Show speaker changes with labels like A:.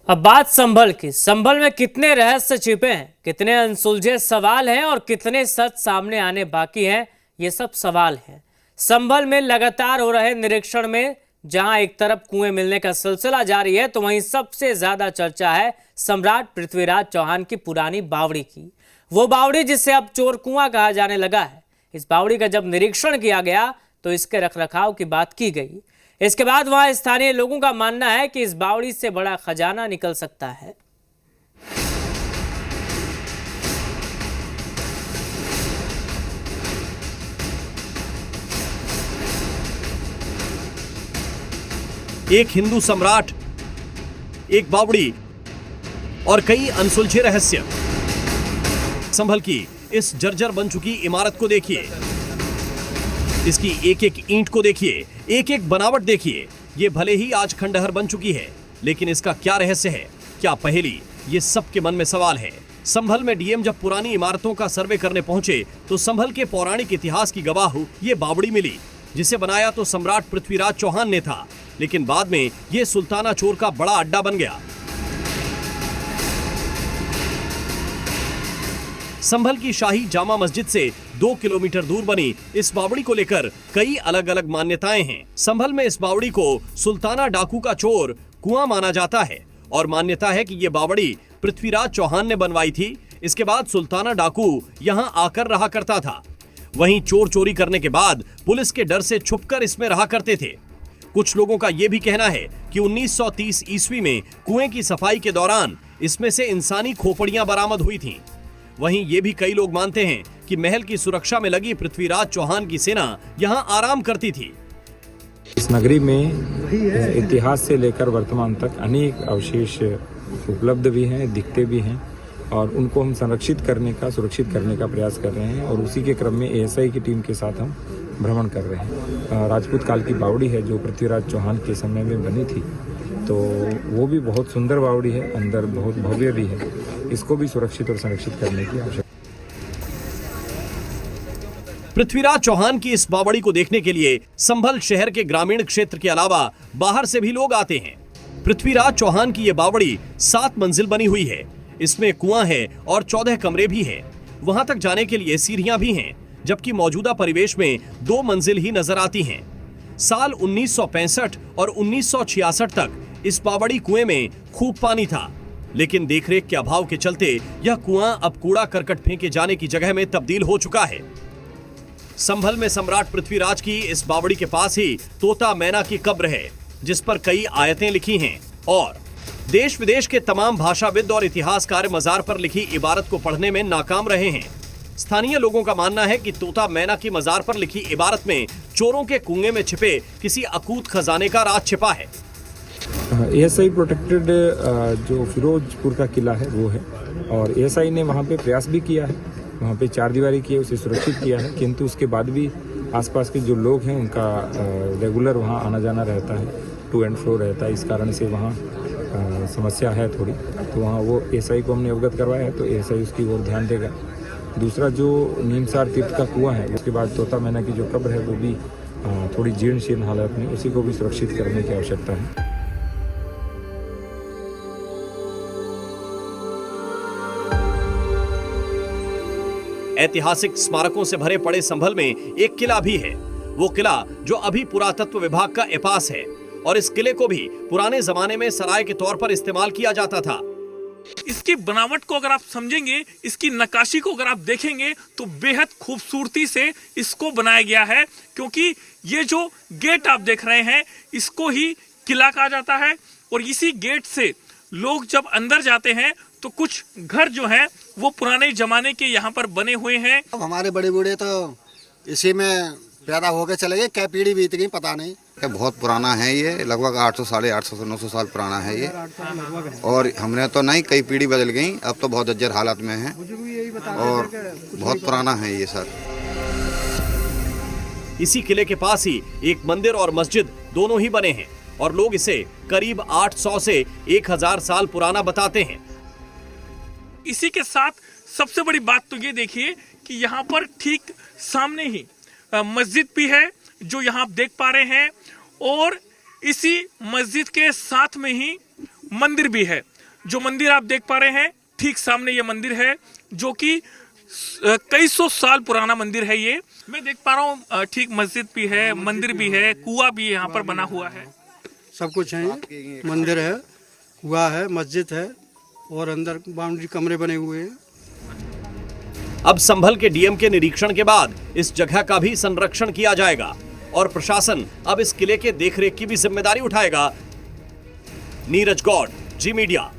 A: अब बात संभल की। संभल में कितने रहस्य छिपे हैं, कितने अनसुलझे सवाल हैं और कितने सच सामने आने बाकी हैं, ये सब सवाल हैं। संभल में लगातार हो रहे निरीक्षण में जहां एक तरफ कुएं मिलने का सिलसिला जारी है, तो वहीं सबसे ज्यादा चर्चा है सम्राट पृथ्वीराज चौहान की पुरानी बावड़ी की। वो बावड़ी जिसे अब चोर कुआं कहा जाने लगा है। इस बावड़ी का जब निरीक्षण किया गया तो इसके रखरखाव की बात की गई। इसके बाद वहां स्थानीय लोगों का मानना है कि इस बावड़ी से बड़ा खजाना निकल सकता है।
B: एक हिंदू सम्राट, एक बावड़ी और कई अनसुलझे रहस्य। संभल की इस जर्जर बन चुकी इमारत को देखिए, इसकी एक एक ईंट को देखिए, एक एक बनावट देखिए। ये भले ही आज खंडहर बन चुकी है, लेकिन इसका क्या रहस्य है, क्या पहेली, ये सबके मन में सवाल है। संभल में डीएम जब पुरानी इमारतों का सर्वे करने पहुंचे तो संभल के पौराणिक इतिहास की गवाह ये बावड़ी मिली, जिसे बनाया तो सम्राट पृथ्वीराज चौहान ने था, लेकिन बाद में ये सुल्ताना चोर का बड़ा अड्डा बन गया। संभल की शाही जामा मस्जिद से 2 किलोमीटर दूर बनी इस बावड़ी को लेकर कई अलग अलग मान्यताएं हैं। संभल में इस बावड़ी को सुल्ताना डाकू का चोर कुआं माना जाता है और मान्यता है कि ये बावड़ी पृथ्वीराज चौहान ने बनवाई थी। इसके बाद सुल्ताना डाकू यहां आकर रहा करता था। वहीं चोर चोरी करने के बाद पुलिस के डर से छुपकर इसमें रहा करते थे। कुछ लोगों का यह भी कहना है कि 1930 ईस्वी में कुएं की सफाई के दौरान इसमें से इंसानी खोपड़ियां बरामद हुई थीं। वहीं ये भी कई लोग मानते हैं कि महल की सुरक्षा में लगी पृथ्वीराज चौहान की सेना यहां आराम करती थी।
C: इस नगरी में इतिहास से लेकर वर्तमान तक अनेक अवशेष उपलब्ध भी हैं, दिखते भी हैं और उनको हम सुरक्षित करने का प्रयास कर रहे हैं और उसी के क्रम में एएसआई की टीम के साथ हम भ्रमण कर रहे हैं। राजपूत काल की बावड़ी है जो पृथ्वीराज चौहान के समय में बनी थी, तो वो भी बहुत सुंदर बावड़ी है, अंदर बहुत भव्य भी है। इसको भी सुरक्षित और संरक्षित करने की आवश्यकता।
B: पृथ्वीराज चौहान की इस बावड़ी को देखने के लिए संभल शहर के ग्रामीण क्षेत्र के अलावा बाहर से भी लोग आते हैं। पृथ्वीराज चौहान की यह बावड़ी 7 मंजिल बनी हुई है। इसमें कुआं है और 14 कमरे भी हैं। वहां तक जाने के लिए सीढ़ियां भी हैं, जबकि मौजूदा परिवेश में 2 मंजिल ही नजर आती हैं। साल 1965 और 1966 तक इस बावड़ी कुएं में खूब पानी था, लेकिन देखरेख के अभाव के चलते यह कुआं अब कूड़ा करकट फेंके जाने की जगह में तब्दील हो चुका है। संभल में सम्राट पृथ्वीराज की इस बावड़ी के पास ही तोता मैना की कब्र है, जिस पर कई आयतें लिखी हैं और देश विदेश के तमाम भाषाविद और इतिहासकार मजार पर लिखी इबारत को पढ़ने में नाकाम रहे हैं। स्थानीय लोगों का मानना है कि तोता मैना की मजार पर लिखी इबारत में चोरों के कुएं में छिपे किसी अकूत खजाने का राज छिपा है।
C: एएसआई प्रोटेक्टेड जो फिरोजपुर का किला है वो है और एएसआई ने वहाँ पे प्रयास भी किया है, वहाँ पे 4 दीवारी की है, उसे सुरक्षित किया है, किंतु उसके बाद भी आसपास के जो लोग हैं उनका रेगुलर वहाँ आना जाना रहता है, टू एंड फ्रो रहता है। इस कारण से वहाँ समस्या है थोड़ी, तो वहाँ वो एएसआई को हमने अवगत करवाया है, तो एएसआई उसकी ओर ध्यान देगा। दूसरा जो नीमसार तीर्थ का कुआं है, उसके बाद तोता मैना की जो कब्र है वो भी थोड़ी जीर्ण शीर्ण हालत में, उसी को भी सुरक्षित करने की आवश्यकता है।
B: ऐतिहासिक स्मारकों से भरे पड़े संभल में एक किला भी है। वो किला जो अभी पुरातत्व विभाग का एपास है और इस किले को भी पुराने जमाने में सराय के तौर पर इस्तेमाल किया जाता था।
D: इसकी बनावट को अगर आप समझेंगे, इसकी नक्काशी को अगर आप देखेंगे तो बेहद खूबसूरती से इसको बनाया गया है, क्योंकि ये जो गेट आप देख रहे हैं इसको ही किला कहा जाता है और इसी गेट से लोग जब अंदर जाते हैं तो कुछ घर जो हैं वो पुराने जमाने के यहाँ पर बने हुए हैं।
E: अब हमारे बड़े बूढ़े तो इसी में पैदा होकर चले गए, क्या पीढ़ी बीत गई पता नहीं।
F: ये बहुत पुराना है, ये लगभग 800 साढ़े 800 से 900 साल पुराना है ये, और हमने तो नहीं, कई पीढ़ी बदल गई, अब तो बहुत जर्जर हालत में है और बहुत पुराना है ये सर।
B: इसी किले के पास ही एक मंदिर और मस्जिद दोनों ही बने हैं और लोग इसे करीब 800 से 1000 साल पुराना बताते हैं।
D: इसी के साथ सबसे बड़ी बात तो ये देखिए कि यहाँ पर ठीक सामने ही मस्जिद भी है जो यहाँ आप देख पा रहे हैं, और इसी मस्जिद के साथ में ही मंदिर भी है। जो मंदिर आप देख पा रहे हैं ठीक सामने ये मंदिर है, जो कि कई सौ साल पुराना मंदिर है। ये मैं देख पा रहा हूँ, ठीक मस्जिद भी है, मंदिर भी है, कुआं भी यहाँ पर बना हुआ है,
G: सब कुछ है। ये मंदिर है, कुआं है, मस्जिद है और अंदर बाउंड्री कमरे बने हुए हैं।
B: अब संभल के डीएम के निरीक्षण के बाद इस जगह का भी संरक्षण किया जाएगा और प्रशासन अब इस किले के देखरेख की भी जिम्मेदारी उठाएगा। नीरज गौड़, जी मीडिया।